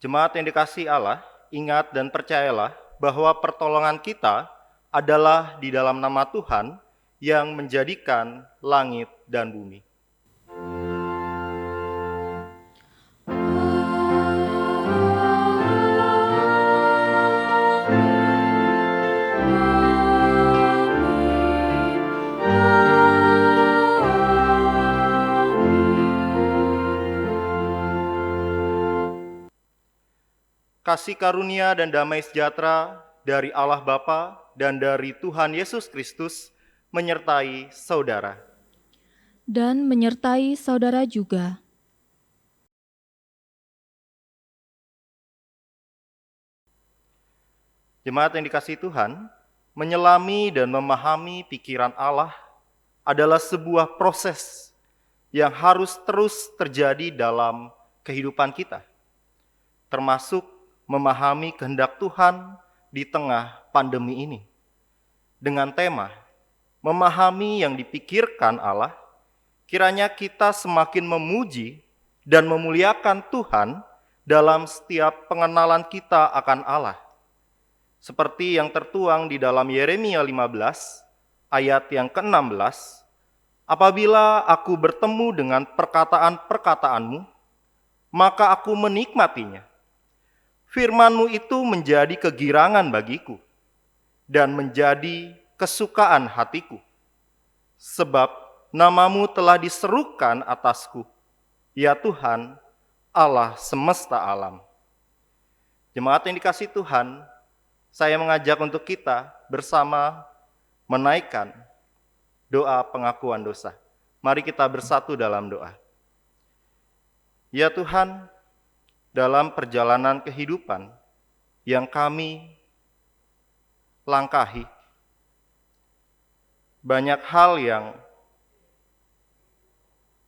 Jemaat yang dikasihi Allah, ingat dan percayalah bahwa pertolongan kita adalah di dalam nama Tuhan yang menjadikan langit dan bumi. Kasih karunia dan damai sejahtera dari Allah Bapa dan dari Tuhan Yesus Kristus menyertai saudara. Dan menyertai saudara juga. Jemaat yang dikasihi Tuhan, menyelami dan memahami pikiran Allah adalah sebuah proses yang harus terus terjadi dalam kehidupan kita, termasuk memahami kehendak Tuhan di tengah pandemi ini. Dengan tema, memahami yang dipikirkan Allah, kiranya kita semakin memuji dan memuliakan Tuhan dalam setiap pengenalan kita akan Allah. Seperti yang tertuang di dalam Yeremia 15, ayat yang ke-16, apabila aku bertemu dengan perkataan-perkataanmu, maka aku menikmatinya. Firman-Mu itu menjadi kegirangan bagiku dan menjadi kesukaan hatiku. Sebab nama-Mu telah diserukan atasku, ya Tuhan, Allah semesta alam. Jemaat yang dikasihi Tuhan, saya mengajak untuk kita bersama menaikkan doa pengakuan dosa. Mari kita bersatu dalam doa. Ya Tuhan, dalam perjalanan kehidupan yang kami langkahi, banyak hal yang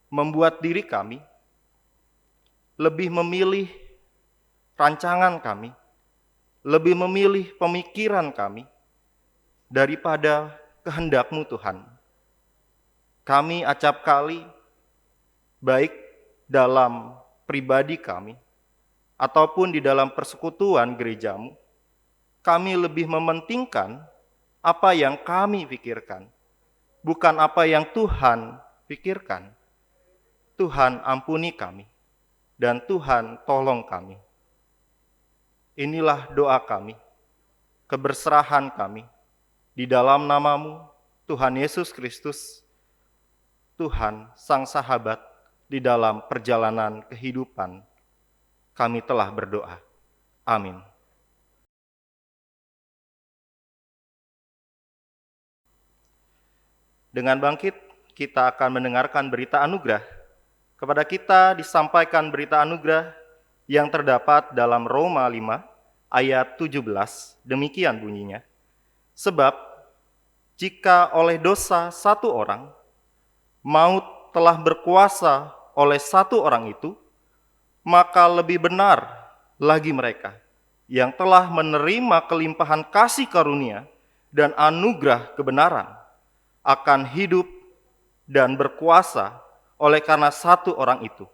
membuat diri kami lebih memilih rancangan kami, lebih memilih pemikiran kami daripada kehendak-Mu Tuhan. Kami acap kali, baik dalam pribadi kami, ataupun di dalam persekutuan gereja-Mu, kami lebih mementingkan apa yang kami pikirkan, bukan apa yang Tuhan pikirkan. Tuhan ampuni kami, dan Tuhan tolong kami. Inilah doa kami, keberserahan kami, di dalam nama-Mu, Tuhan Yesus Kristus, Tuhan Sang Sahabat, di dalam perjalanan kehidupan kami telah berdoa. Amin. Dengan bangkit, kita akan mendengarkan berita anugerah. Kepada kita disampaikan berita anugerah yang terdapat dalam Roma 5 ayat 17. Demikian bunyinya. Sebab jika oleh dosa satu orang, maut telah berkuasa oleh satu orang itu, maka lebih benar lagi mereka yang telah menerima kelimpahan kasih karunia dan anugerah kebenaran akan hidup dan berkuasa oleh karena satu orang itu,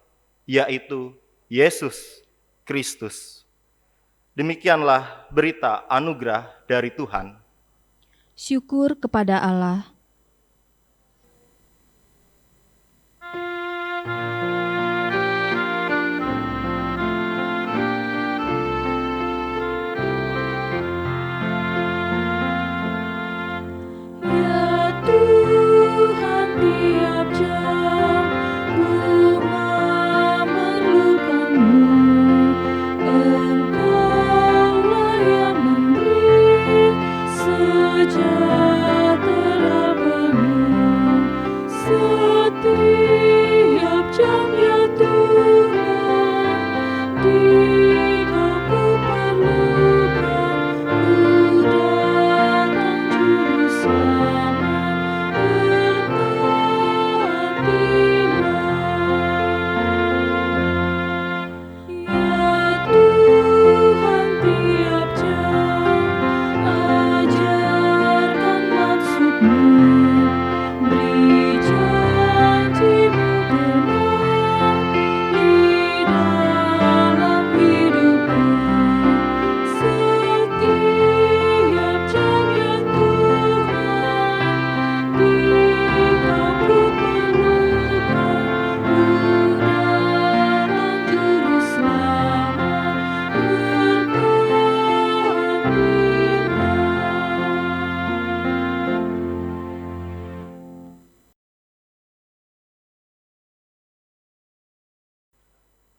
yaitu Yesus Kristus. Demikianlah berita anugerah dari Tuhan. Syukur kepada Allah. Sejahtera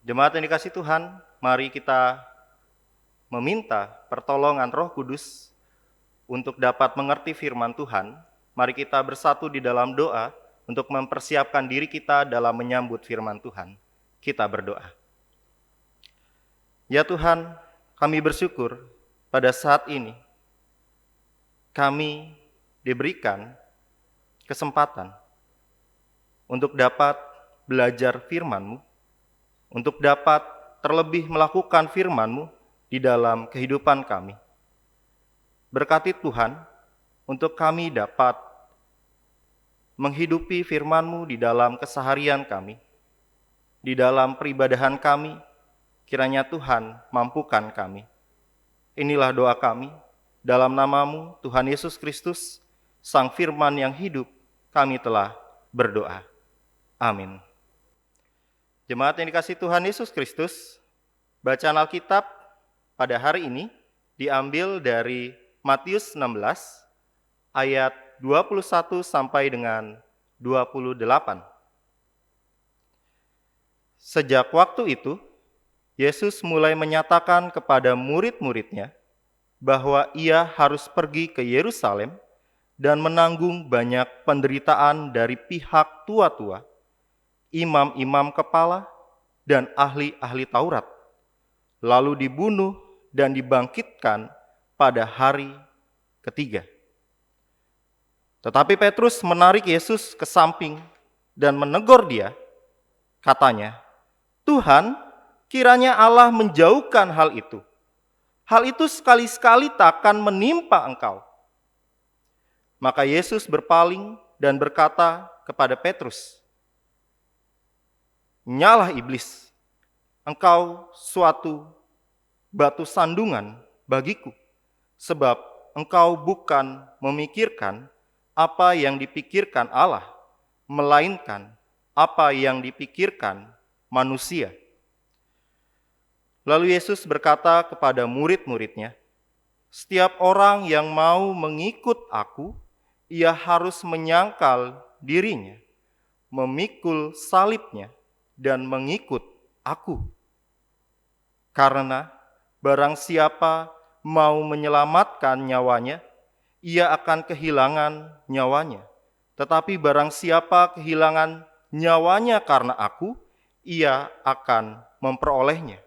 Jemaat yang dikasihi Tuhan, mari kita meminta pertolongan Roh Kudus untuk dapat mengerti firman Tuhan. Mari kita bersatu di dalam doa untuk mempersiapkan diri kita dalam menyambut firman Tuhan. Kita berdoa. Ya Tuhan, kami bersyukur pada saat ini kami diberikan kesempatan untuk dapat belajar firman-Mu, untuk dapat terlebih melakukan firman-Mu di dalam kehidupan kami. Berkati Tuhan untuk kami dapat menghidupi firman-Mu di dalam keseharian kami, di dalam peribadahan kami. Kiranya Tuhan mampukan kami. Inilah doa kami, dalam nama-Mu Tuhan Yesus Kristus, Sang Firman yang hidup, kami telah berdoa. Amin. Jemaat yang dikasihi Tuhan Yesus Kristus, bacaan Alkitab pada hari ini diambil dari Matius 16 ayat 21 sampai dengan 28. Sejak waktu itu, Yesus mulai menyatakan kepada murid-muridnya bahwa ia harus pergi ke Yerusalem dan menanggung banyak penderitaan dari pihak tua-tua, imam-imam kepala, dan ahli-ahli Taurat, lalu dibunuh dan dibangkitkan pada hari ketiga. Tetapi Petrus menarik Yesus ke samping dan menegur dia. Katanya, "Tuhan, kiranya Allah menjauhkan hal itu. Hal itu sekali-sekali takkan menimpa engkau." Maka Yesus berpaling dan berkata kepada Petrus, "Nyalah iblis, engkau suatu batu sandungan bagiku, sebab engkau bukan memikirkan apa yang dipikirkan Allah, melainkan apa yang dipikirkan manusia." Lalu Yesus berkata kepada murid-muridnya, "Setiap orang yang mau mengikut aku, ia harus menyangkal dirinya, memikul salibnya, dan mengikut aku. Karena barang siapa mau menyelamatkan nyawanya, ia akan kehilangan nyawanya. Tetapi barang siapa kehilangan nyawanya karena aku, ia akan memperolehnya.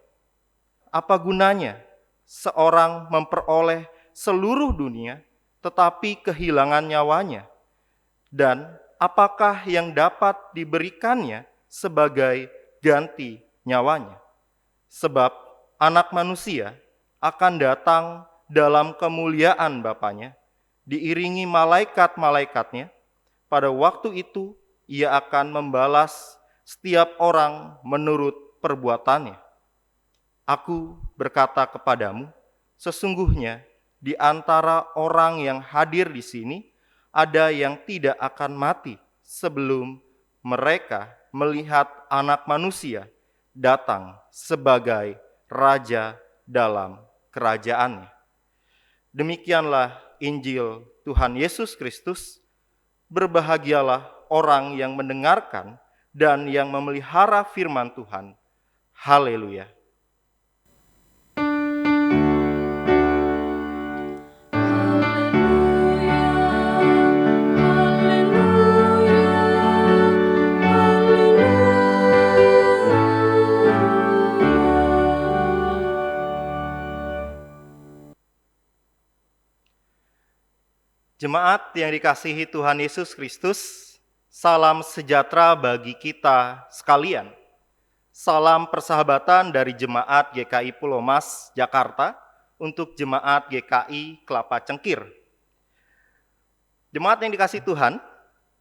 Apa gunanya seorang memperoleh seluruh dunia tetapi kehilangan nyawanya? Dan apakah yang dapat diberikannya sebagai ganti nyawanya? Sebab Anak Manusia akan datang dalam kemuliaan Bapanya, diiringi malaikat-malaikatnya. Pada waktu itu ia akan membalas setiap orang menurut perbuatannya. Aku berkata kepadamu, sesungguhnya di antara orang yang hadir di sini ada yang tidak akan mati sebelum mereka melihat Anak Manusia datang sebagai Raja dalam kerajaannya." Demikianlah Injil Tuhan Yesus Kristus. Berbahagialah orang yang mendengarkan dan yang memelihara firman Tuhan. Haleluya. Jemaat yang dikasihi Tuhan Yesus Kristus, salam sejahtera bagi kita sekalian. Salam persahabatan dari Jemaat GKI Pulau Mas, Jakarta, untuk Jemaat GKI Kelapa Cengkir. Jemaat yang dikasihi Tuhan,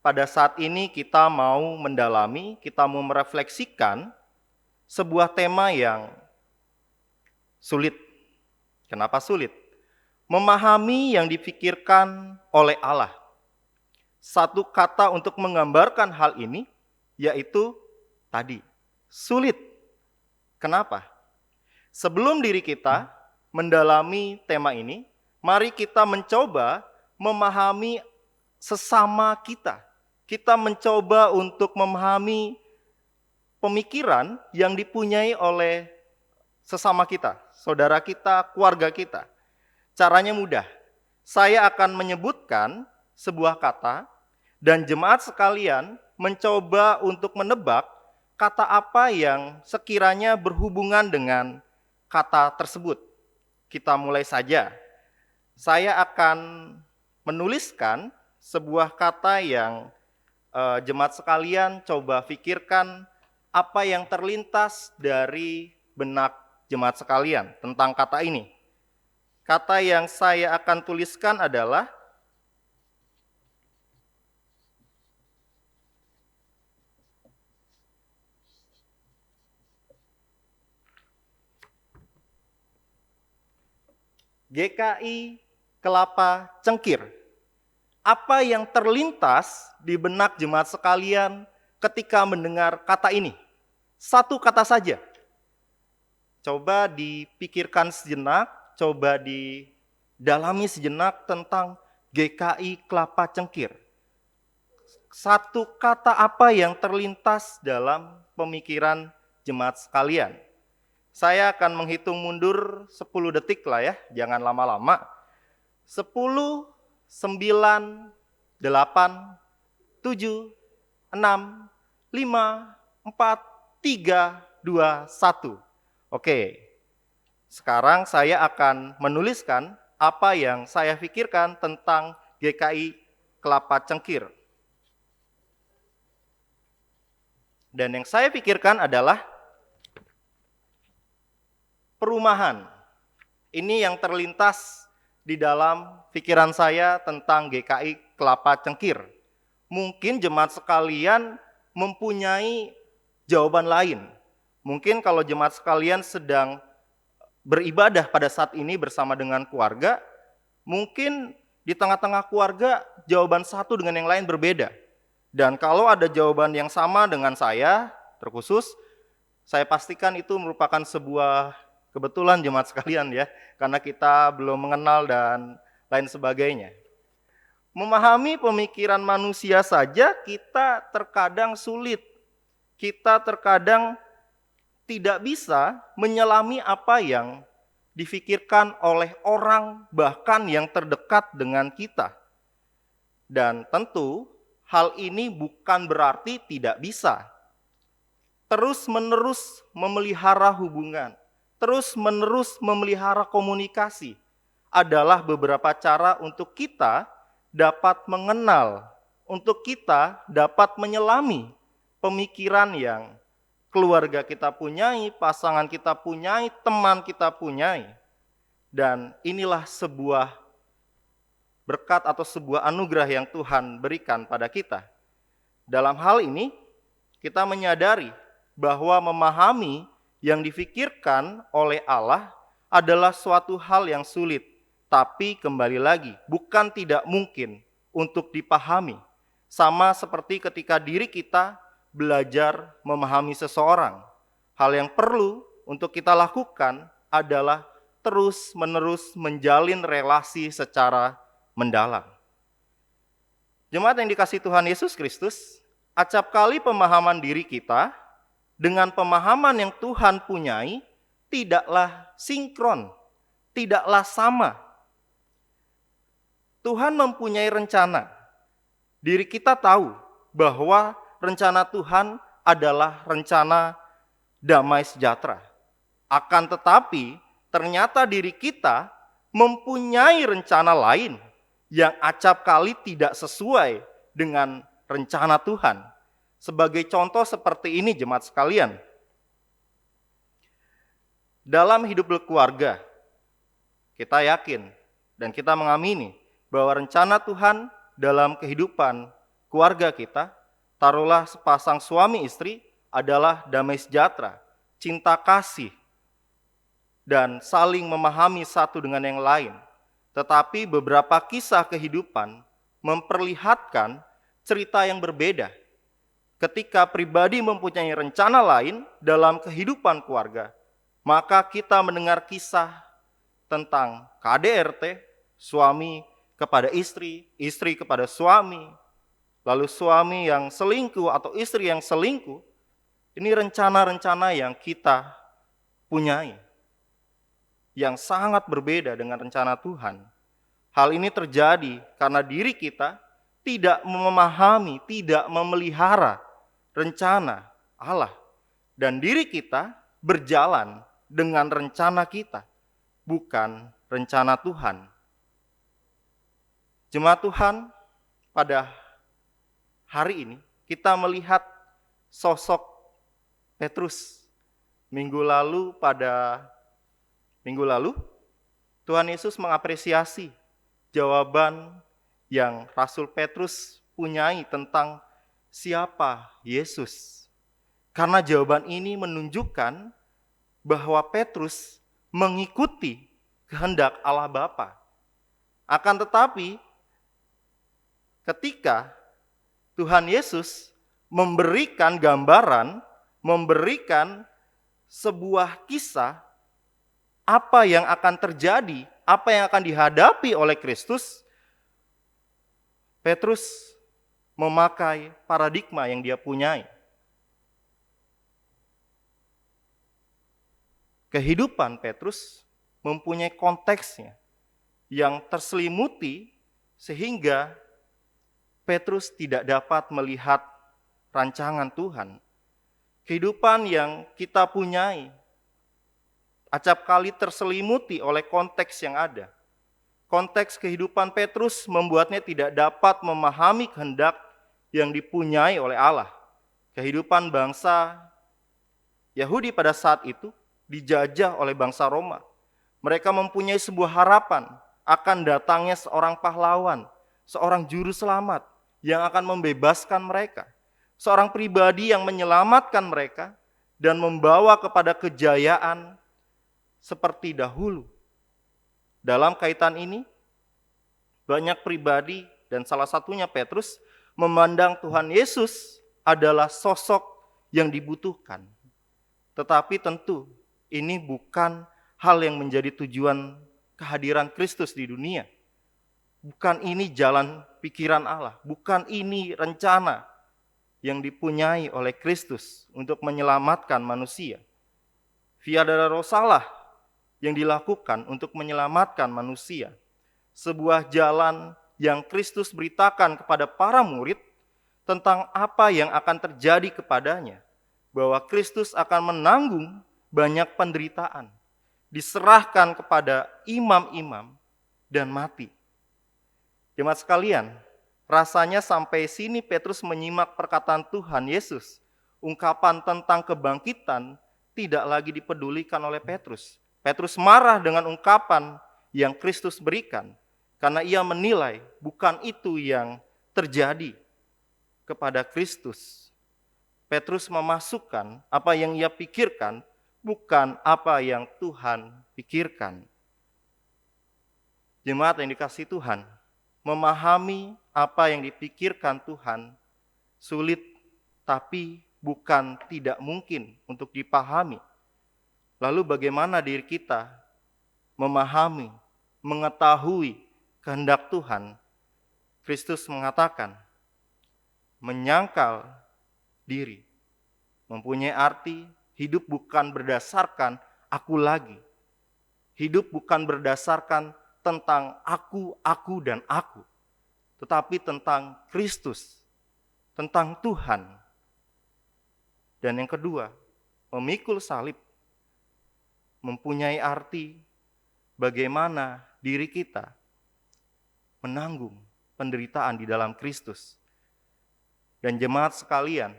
pada saat ini kita mau mendalami, kita mau merefleksikan sebuah tema yang sulit. Kenapa sulit? Memahami yang dipikirkan oleh Allah. Satu kata untuk menggambarkan hal ini, yaitu tadi, sulit. Kenapa? Sebelum diri kita mendalami tema ini, mari kita mencoba memahami sesama kita. Kita mencoba untuk memahami pemikiran yang dipunyai oleh sesama kita, saudara kita, keluarga kita. Caranya mudah. Saya akan menyebutkan sebuah kata dan jemaat sekalian mencoba untuk menebak kata apa yang sekiranya berhubungan dengan kata tersebut. Kita mulai saja. Saya akan menuliskan sebuah kata yang jemaat sekalian coba pikirkan apa yang terlintas dari benak jemaat sekalian tentang kata ini. Kata yang saya akan tuliskan adalah GKI kelapa cengkir. Apa yang terlintas di benak jemaat sekalian ketika mendengar kata ini? Satu kata saja. Coba dipikirkan sejenak, coba didalami sejenak tentang GKI kelapa cengkir. Satu kata apa yang terlintas dalam pemikiran jemaat sekalian? Saya akan menghitung mundur 10 detik lah ya, jangan lama-lama. 10, 9, 8, 7, 6, 5, 4, 3, 2, 1. Oke, sekarang saya akan menuliskan apa yang saya pikirkan tentang GKI kelapa cengkir. Dan yang saya pikirkan adalah perumahan. Ini yang terlintas di dalam pikiran saya tentang GKI kelapa cengkir. Mungkin jemaat sekalian mempunyai jawaban lain. Mungkin kalau jemaat sekalian sedang beribadah pada saat ini bersama dengan keluarga, mungkin di tengah-tengah keluarga jawaban satu dengan yang lain berbeda. Dan kalau ada jawaban yang sama dengan saya, terkhusus, saya pastikan itu merupakan sebuah kebetulan jemaat sekalian ya, karena kita belum mengenal dan lain sebagainya. Memahami pemikiran manusia saja kita terkadang sulit. Kita terkadang tidak bisa menyelami apa yang difikirkan oleh orang bahkan yang terdekat dengan kita. Dan tentu hal ini bukan berarti tidak bisa terus-menerus memelihara hubungan, terus-menerus memelihara komunikasi adalah beberapa cara untuk kita dapat mengenal, untuk kita dapat menyelami pemikiran yang keluarga kita punyai, pasangan kita punyai, teman kita punyai. Dan inilah sebuah berkat atau sebuah anugerah yang Tuhan berikan pada kita. Dalam hal ini, kita menyadari bahwa memahami yang difikirkan oleh Allah adalah suatu hal yang sulit. Tapi kembali lagi, bukan tidak mungkin untuk dipahami. Sama seperti ketika diri kita belajar memahami seseorang. Hal yang perlu untuk kita lakukan adalah terus-menerus menjalin relasi secara mendalam. Jemaat yang dikasihi Tuhan Yesus Kristus, acap kali pemahaman diri kita dengan pemahaman yang Tuhan punyai tidaklah sinkron, tidaklah sama. Tuhan mempunyai rencana. Diri kita tahu bahwa rencana Tuhan adalah rencana damai sejahtera. Akan tetapi, ternyata diri kita mempunyai rencana lain yang acap kali tidak sesuai dengan rencana Tuhan. Sebagai contoh seperti ini jemaat sekalian. Dalam hidup berkeluarga, kita yakin dan kita mengamini bahwa rencana Tuhan dalam kehidupan keluarga kita, taruhlah sepasang suami istri adalah damai sejahtera, cinta kasih, dan saling memahami satu dengan yang lain. Tetapi beberapa kisah kehidupan memperlihatkan cerita yang berbeda. Ketika pribadi mempunyai rencana lain dalam kehidupan keluarga, maka kita mendengar kisah tentang KDRT, suami kepada istri, istri kepada suami, lalu suami yang selingkuh atau istri yang selingkuh, Ini rencana-rencana yang kita punyai, yang sangat berbeda dengan rencana Tuhan. Hal ini terjadi karena diri kita tidak memahami, tidak memelihara rencana Allah. Dan diri kita berjalan dengan rencana kita, bukan rencana Tuhan. Jemaat Tuhan, pada hari ini kita melihat sosok Petrus. Minggu lalu Tuhan Yesus mengapresiasi jawaban yang Rasul Petrus punyai tentang siapa Yesus. Karena jawaban ini menunjukkan bahwa Petrus mengikuti kehendak Allah Bapa. Akan tetapi, ketika Tuhan Yesus memberikan gambaran, memberikan sebuah kisah apa yang akan terjadi, apa yang akan dihadapi oleh Kristus, Petrus memakai paradigma yang dia punyai. Kehidupan Petrus mempunyai konteksnya yang terselimuti sehingga Petrus tidak dapat melihat rancangan Tuhan. Kehidupan yang kita punyai acap kali terselimuti oleh konteks yang ada. Konteks kehidupan Petrus membuatnya tidak dapat memahami kehendak yang dipunyai oleh Allah. Kehidupan bangsa Yahudi pada saat itu dijajah oleh bangsa Roma. Mereka mempunyai sebuah harapan akan datangnya seorang pahlawan, seorang juru selamat yang akan membebaskan mereka. Seorang pribadi yang menyelamatkan mereka dan membawa kepada kejayaan seperti dahulu. Dalam kaitan ini, banyak pribadi dan salah satunya Petrus memandang Tuhan Yesus adalah sosok yang dibutuhkan. Tetapi tentu ini bukan hal yang menjadi tujuan kehadiran Kristus di dunia. Bukan ini jalan pikiran Allah, bukan ini rencana yang dipunyai oleh Kristus untuk menyelamatkan manusia. Via Dolorosa yang dilakukan untuk menyelamatkan manusia. Sebuah jalan yang Kristus beritakan kepada para murid tentang apa yang akan terjadi kepadanya. Bahwa Kristus akan menanggung banyak penderitaan. Diserahkan kepada imam-imam dan mati. Jemaat sekalian, rasanya sampai sini Petrus menyimak perkataan Tuhan Yesus. Ungkapan tentang kebangkitan tidak lagi dipedulikan oleh Petrus. Petrus marah dengan ungkapan yang Kristus berikan. Karena ia menilai bukan itu yang terjadi kepada Kristus. Petrus memasukkan apa yang ia pikirkan, bukan apa yang Tuhan pikirkan. Jemaat yang dikasihi Tuhan, memahami apa yang dipikirkan Tuhan sulit, tapi bukan tidak mungkin untuk dipahami. Lalu bagaimana diri kita memahami, mengetahui kehendak Tuhan? Kristus mengatakan, menyangkal diri mempunyai arti hidup bukan berdasarkan aku lagi. Hidup bukan berdasarkan tentang aku dan aku. Tetapi tentang Kristus, tentang Tuhan. Dan yang kedua, memikul salib mempunyai arti bagaimana diri kita menanggung penderitaan di dalam Kristus. Dan jemaat sekalian,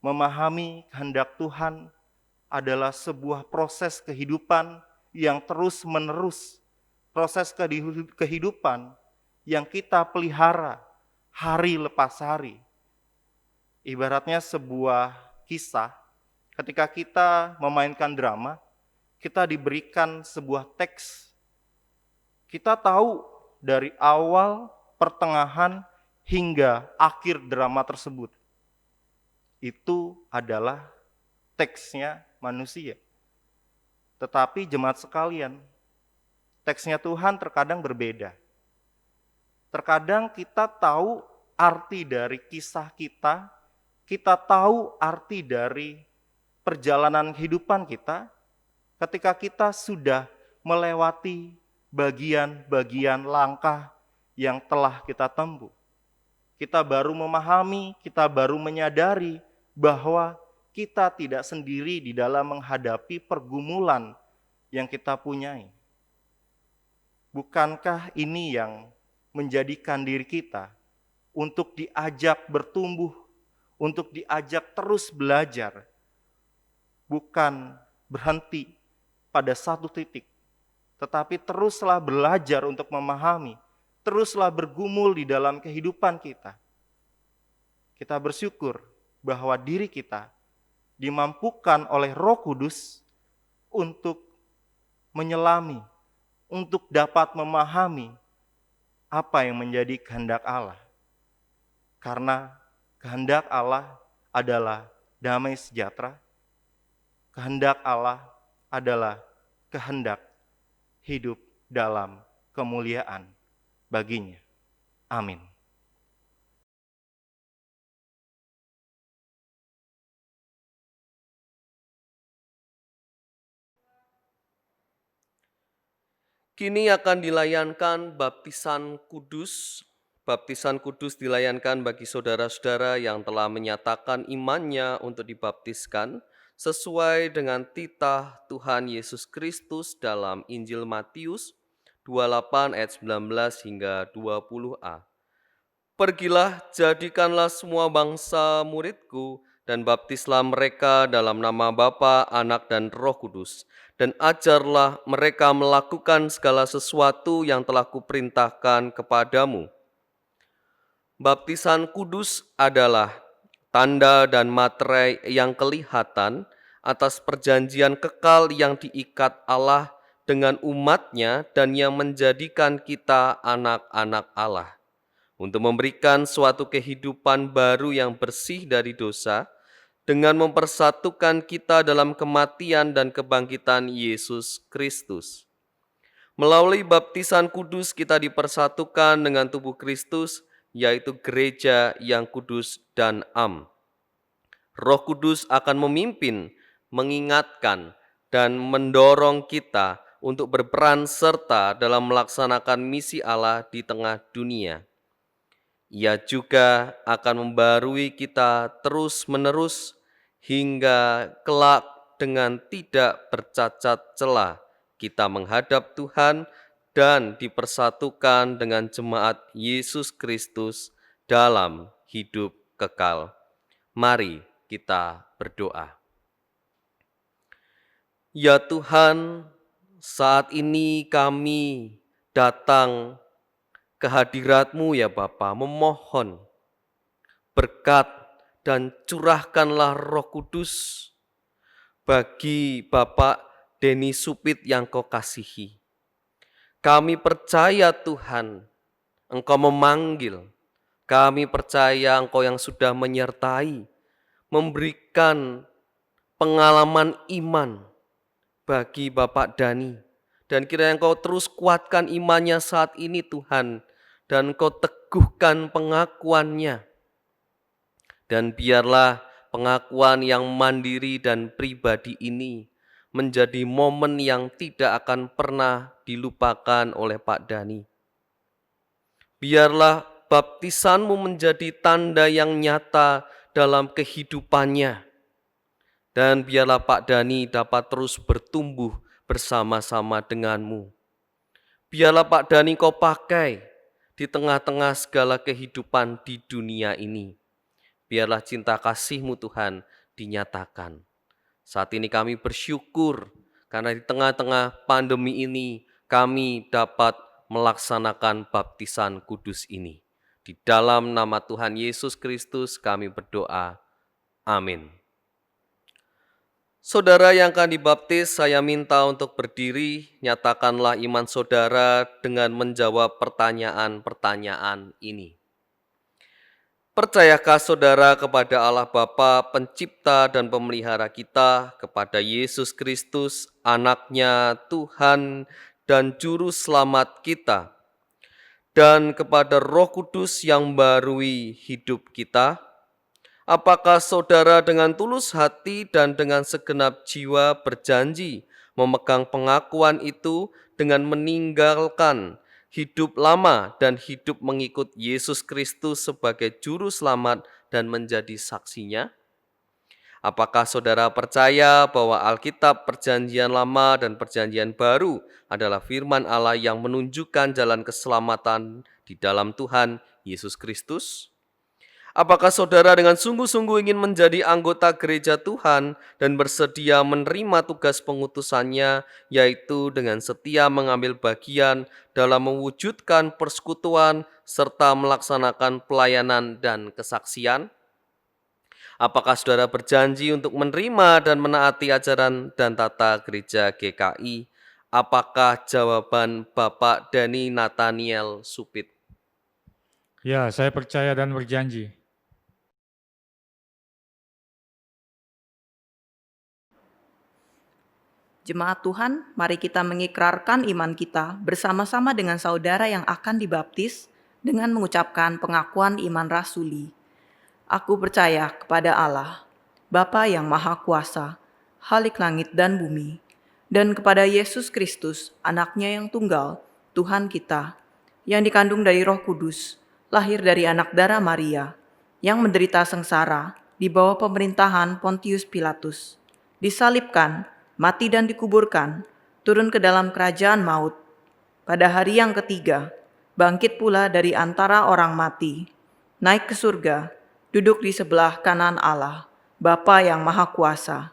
memahami kehendak Tuhan adalah sebuah proses kehidupan yang terus-menerus. Proses kehidupan yang kita pelihara hari lepas hari. Ibaratnya sebuah kisah, ketika kita memainkan drama, kita diberikan sebuah teks. Kita tahu dari awal, pertengahan, hingga akhir drama tersebut. Itu adalah teksnya manusia. Tetapi jemaat sekalian, teksnya Tuhan terkadang berbeda. Terkadang kita tahu arti dari kisah kita kita tahu arti dari perjalanan kehidupan kita ketika kita sudah melewati bagian-bagian langkah yang telah kita tempuh. Kita baru memahami, kita baru menyadari bahwa kita tidak sendiri di dalam menghadapi pergumulan yang kita punyai. Bukankah ini yang menjadikan diri kita untuk diajak bertumbuh, untuk diajak terus belajar, bukan berhenti pada satu titik, tetapi teruslah belajar untuk memahami, teruslah bergumul di dalam kehidupan kita. Kita bersyukur bahwa diri kita dimampukan oleh Roh Kudus untuk menyelami, untuk dapat memahami apa yang menjadi kehendak Allah. Karena kehendak Allah adalah damai sejahtera, kehendak Allah adalah kehendak hidup dalam kemuliaan baginya. Amin. Kini akan dilayankan baptisan kudus. Baptisan kudus dilayankan bagi saudara-saudara yang telah menyatakan imannya untuk dibaptiskan sesuai dengan titah Tuhan Yesus Kristus dalam Injil Matius 28 ayat 19 hingga 20a. Pergilah, jadikanlah semua bangsa muridku, dan baptislah mereka dalam nama Bapa, Anak, dan Roh Kudus, dan ajarlah mereka melakukan segala sesuatu yang telah kuperintahkan kepadamu. Baptisan kudus adalah tanda dan materai yang kelihatan atas perjanjian kekal yang diikat Allah dengan umatnya dan yang menjadikan kita anak-anak Allah, untuk memberikan suatu kehidupan baru yang bersih dari dosa, dengan mempersatukan kita dalam kematian dan kebangkitan Yesus Kristus. Melalui baptisan kudus kita dipersatukan dengan tubuh Kristus, yaitu gereja yang kudus dan am. Roh Kudus akan memimpin, mengingatkan, dan mendorong kita untuk berperan serta dalam melaksanakan misi Allah di tengah dunia. Ia juga akan membarui kita terus-menerus hingga kelak dengan tidak bercacat celah kita menghadap Tuhan dan dipersatukan dengan jemaat Yesus Kristus dalam hidup kekal. Mari kita berdoa. Ya Tuhan, saat ini kami datang ke hadirat-Mu ya Bapa, memohon berkat dan curahkanlah Roh Kudus bagi Bapak Denny Supit yang Kau kasihi. Kami percaya Tuhan, Engkau memanggil. Kami percaya Engkau yang sudah menyertai, memberikan pengalaman iman bagi Bapak Dani. Dan kiranya Engkau terus kuatkan imannya saat ini Tuhan, dan Engkau teguhkan pengakuannya. Dan biarlah pengakuan yang mandiri dan pribadi ini menjadi momen yang tidak akan pernah dilupakan oleh Pak Dani. Biarlah baptisan-Mu menjadi tanda yang nyata dalam kehidupannya. Dan biarlah Pak Dani dapat terus bertumbuh bersama-sama dengan-Mu. Biarlah Pak Dani Kau pakai di tengah-tengah segala kehidupan di dunia ini. Biarlah cinta kasih-Mu Tuhan dinyatakan. Saat ini kami bersyukur karena di tengah-tengah pandemi ini kami dapat melaksanakan baptisan kudus ini. Di dalam nama Tuhan Yesus Kristus kami berdoa. Amin. Saudara yang akan dibaptis, saya minta untuk berdiri, nyatakanlah iman saudara dengan menjawab pertanyaan-pertanyaan ini. Percayakah saudara kepada Allah Bapa, pencipta dan pemelihara kita, kepada Yesus Kristus, anaknya Tuhan dan Juru Selamat kita, dan kepada Roh Kudus yang barui hidup kita? Apakah saudara dengan tulus hati dan dengan segenap jiwa berjanji memegang pengakuan itu dengan meninggalkan hidup lama dan hidup mengikut Yesus Kristus sebagai juru selamat dan menjadi saksinya? Apakah saudara percaya bahwa Alkitab Perjanjian Lama dan Perjanjian Baru adalah firman Allah yang menunjukkan jalan keselamatan di dalam Tuhan Yesus Kristus? Apakah saudara dengan sungguh-sungguh ingin menjadi anggota gereja Tuhan dan bersedia menerima tugas pengutusannya, yaitu dengan setia mengambil bagian dalam mewujudkan persekutuan serta melaksanakan pelayanan dan kesaksian? Apakah saudara berjanji untuk menerima dan menaati ajaran dan tata gereja GKI? Apakah jawaban Bapak Dhani Nathaniel Supit? Ya, saya percaya dan berjanji. Jemaat Tuhan, mari kita mengikrarkan iman kita bersama-sama dengan saudara yang akan dibaptis dengan mengucapkan pengakuan iman rasuli. Aku percaya kepada Allah, Bapa yang Maha Kuasa, Khalik langit dan bumi, dan kepada Yesus Kristus, anaknya yang tunggal, Tuhan kita, yang dikandung dari Roh Kudus, lahir dari anak darah Maria, yang menderita sengsara di bawah pemerintahan Pontius Pilatus, disalibkan, mati dan dikuburkan, turun ke dalam kerajaan maut. Pada hari yang ketiga, bangkit pula dari antara orang mati, naik ke surga, duduk di sebelah kanan Allah, Bapa yang Maha Kuasa.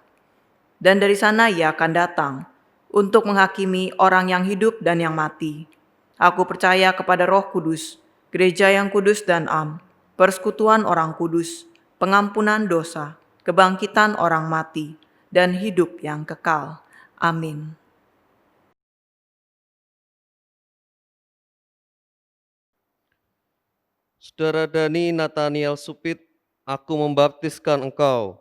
Dan dari sana Ia akan datang untuk menghakimi orang yang hidup dan yang mati. Aku percaya kepada Roh Kudus, gereja yang kudus dan am, persekutuan orang kudus, pengampunan dosa, kebangkitan orang mati, dan hidup yang kekal. Amin. Saudara Dhani Nathaniel Supit, aku membaptiskan engkau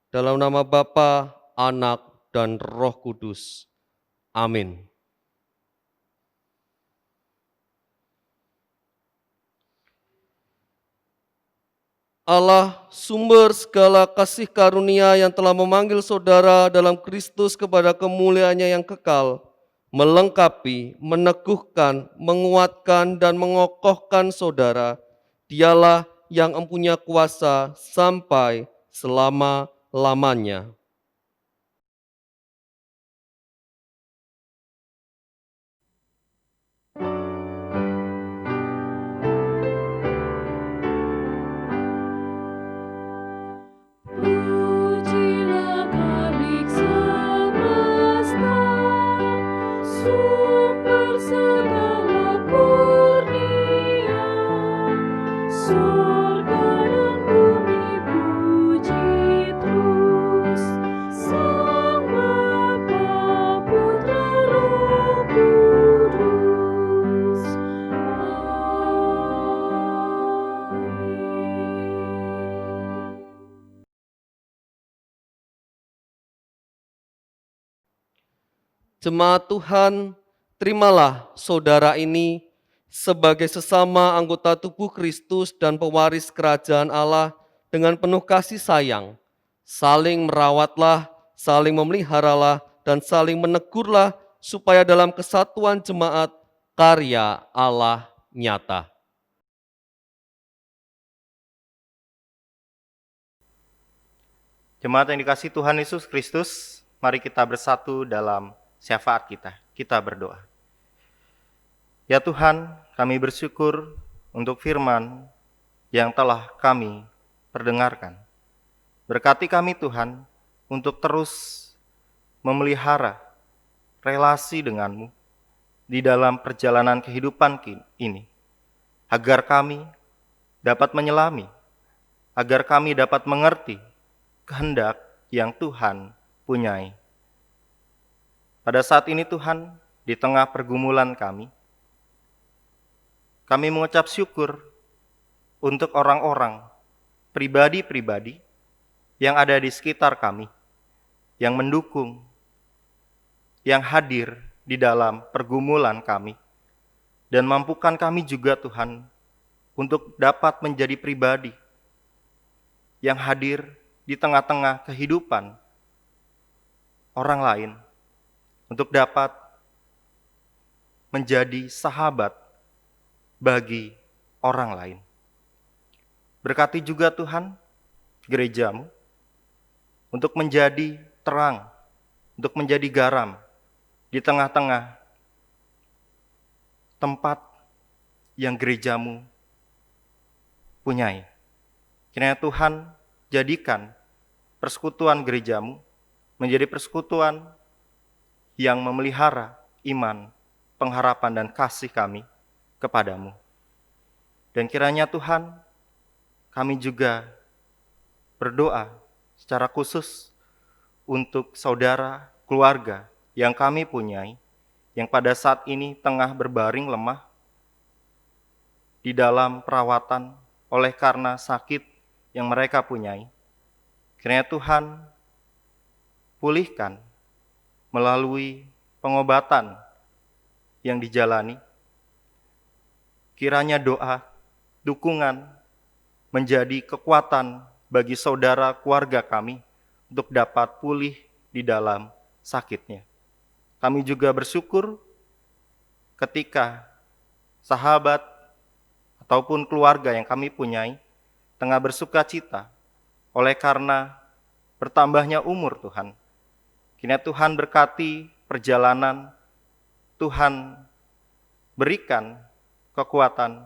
dalam nama Bapa, Anak, dan Roh Kudus. Amin. Allah, sumber segala kasih karunia yang telah memanggil saudara dalam Kristus kepada kemuliaannya yang kekal, melengkapi, meneguhkan, menguatkan, dan mengokohkan saudara. Dialah yang mempunyai kuasa sampai selama-lamanya. Pujilah Khalik semesta, sumber segala kurnia, surga dan bumi puji terus, Sang Bapa, Putra, Roh Kudus. Amin. Jemaat Tuhan, terimalah saudara ini sebagai sesama anggota tubuh Kristus dan pewaris kerajaan Allah dengan penuh kasih sayang. Saling merawatlah, saling memeliharalah, dan saling menegurlah supaya dalam kesatuan jemaat karya Allah nyata. Jemaat yang dikasihi Tuhan Yesus Kristus, mari kita bersatu dalam syafaat kita. Kita berdoa. Ya Tuhan, kami bersyukur untuk firman yang telah kami perdengarkan. Berkati kami Tuhan untuk terus memelihara relasi denganmu di dalam perjalanan kehidupan ini. Agar kami dapat menyelami, agar kami dapat mengerti kehendak yang Tuhan punyai. Pada saat ini Tuhan, di tengah pergumulan kami mengucap syukur untuk orang-orang, pribadi-pribadi yang ada di sekitar kami, yang mendukung, yang hadir di dalam pergumulan kami, dan mampukan kami juga Tuhan untuk dapat menjadi pribadi yang hadir di tengah-tengah kehidupan orang lain untuk dapat menjadi sahabat bagi orang lain. Berkati juga Tuhan gerejamu untuk menjadi terang, untuk menjadi garam di tengah-tengah tempat yang gerejamu punyai. Kiranya Tuhan jadikan persekutuan gerejamu menjadi persekutuan yang memelihara iman, pengharapan, dan kasih kami kepadamu. Dan kiranya Tuhan, kami juga berdoa secara khusus untuk saudara, keluarga yang kami punyai, yang pada saat ini tengah berbaring lemah di dalam perawatan oleh karena sakit yang mereka punyai. Kiranya Tuhan pulihkan melalui pengobatan yang dijalani. Kiranya doa, dukungan menjadi kekuatan bagi saudara keluarga kami untuk dapat pulih di dalam sakitnya. Kami juga bersyukur ketika sahabat ataupun keluarga yang kami punyai tengah bersuka cita oleh karena bertambahnya umur Tuhan. Kiranya Tuhan berkati perjalanan, Tuhan berikan kekuatan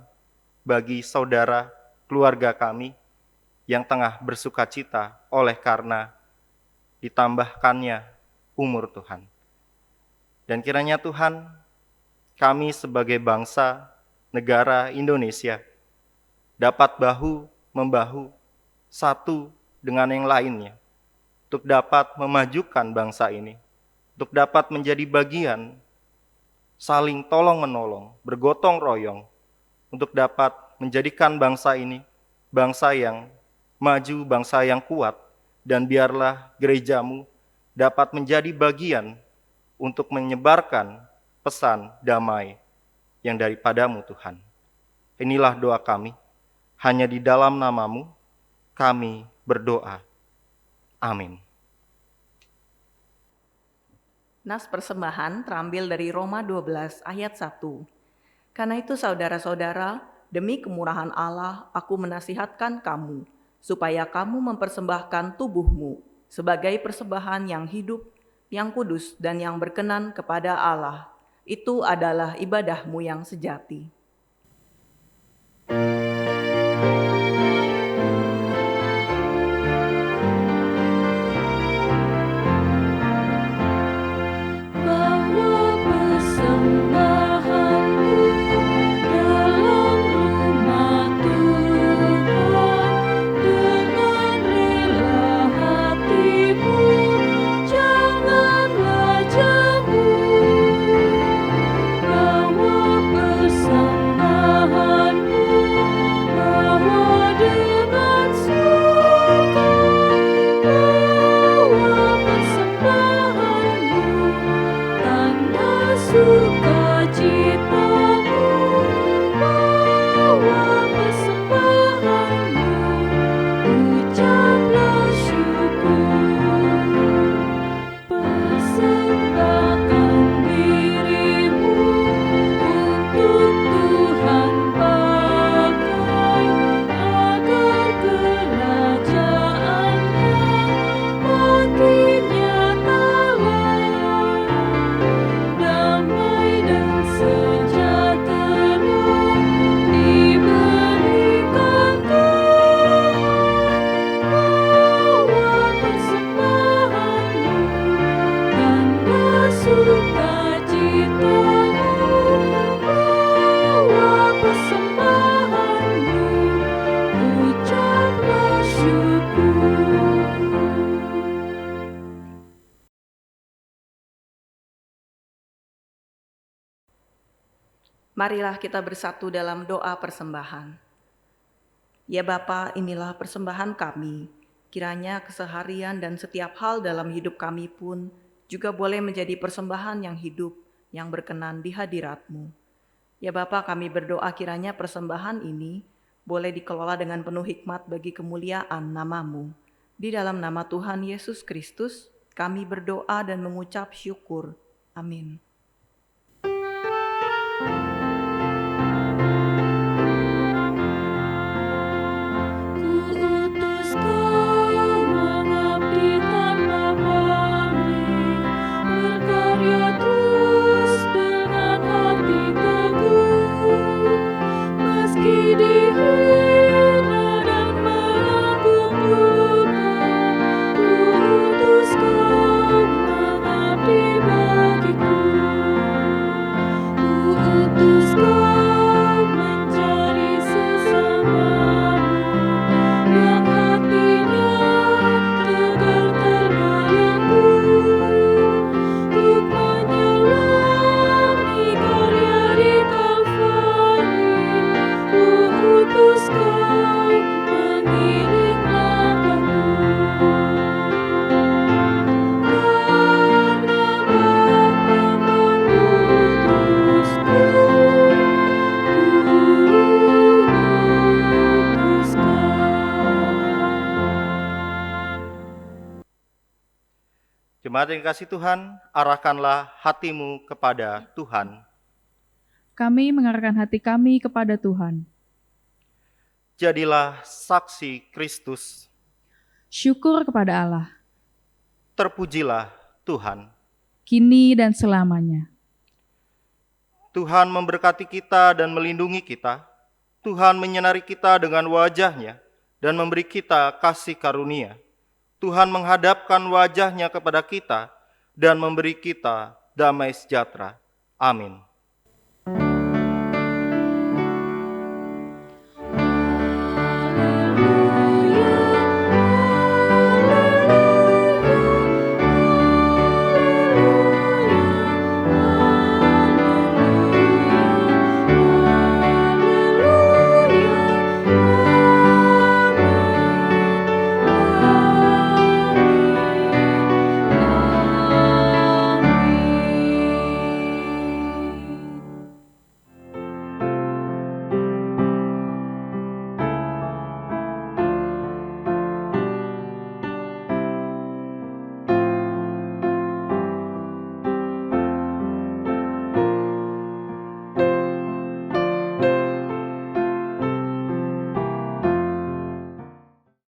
bagi saudara keluarga kami yang tengah bersuka cita oleh karena ditambahkannya umur Tuhan. Dan kiranya Tuhan, kami sebagai bangsa negara Indonesia dapat bahu-membahu satu dengan yang lainnya untuk dapat memajukan bangsa ini, untuk dapat menjadi bagian saling tolong-menolong, bergotong royong, untuk dapat menjadikan bangsa ini bangsa yang maju, bangsa yang kuat, dan biarlah gerejamu dapat menjadi bagian untuk menyebarkan pesan damai yang daripadamu Tuhan. Inilah doa kami, hanya di dalam namamu kami berdoa. Amin. Nas persembahan terambil dari Roma 12 ayat 1. Karena itu saudara-saudara, demi kemurahan Allah aku menasihatkan kamu, supaya kamu mempersembahkan tubuhmu sebagai persembahan yang hidup, yang kudus, dan yang berkenan kepada Allah. Itu adalah ibadahmu yang sejati. Bawa persembahanmu dalam rumah Tuhan dengan rela hatimu, janganlah jemu. Bawa persembahanmu, bawa dengan suka, bawa persembahanmu, tanda sukacitamu, bawa persembahanmu, ucaplah syukur. Persembahkan dirimu untuk Tuhan pakai, agar kerajaannya makin nyatalah. Damai dan sejahtera diberikan Tuhan. Bawa persembahanmu, tanda sukacitamu, bawa persembahanmu, ucaplah syukur. Marilah kita bersatu dalam doa persembahan. Ya Bapa, inilah persembahan kami. Kiranya keseharian dan setiap hal dalam hidup kami pun juga boleh menjadi persembahan yang hidup, yang berkenan di hadirat-Mu. Ya Bapa, kami berdoa kiranya persembahan ini boleh dikelola dengan penuh hikmat bagi kemuliaan nama-Mu. Di dalam nama Tuhan Yesus Kristus, kami berdoa dan mengucap syukur. Amin. Kuutus Kau mengabdi tanpa pamrih, berkarya terus dengan hati teguh, meski dihina dan menanggung duka. Kuutus Kau mengabdi bagiku. Kuutus Kau menjadi sesamamu yang hatinya tegar terbelenggu untuk menyelami karya di Kalvari. Kuutus Kau mengiring langkahku. Karena Bapa mengutusku, kuutus Kau. Jemaat yang kasih Tuhan, arahkanlah hatimu kepada Tuhan. Kami mengarahkan hati kami kepada Tuhan. Jadilah saksi Kristus. Syukur kepada Allah, Terpujilah Tuhan. kini dan selamanya. Tuhan memberkati kita dan melindungi kita. Tuhan menyinari kita dengan wajah-Nya dan memberi kita kasih karunia. Tuhan menghadapkan wajah-Nya kepada kita dan memberi kita damai sejahtera. Amin.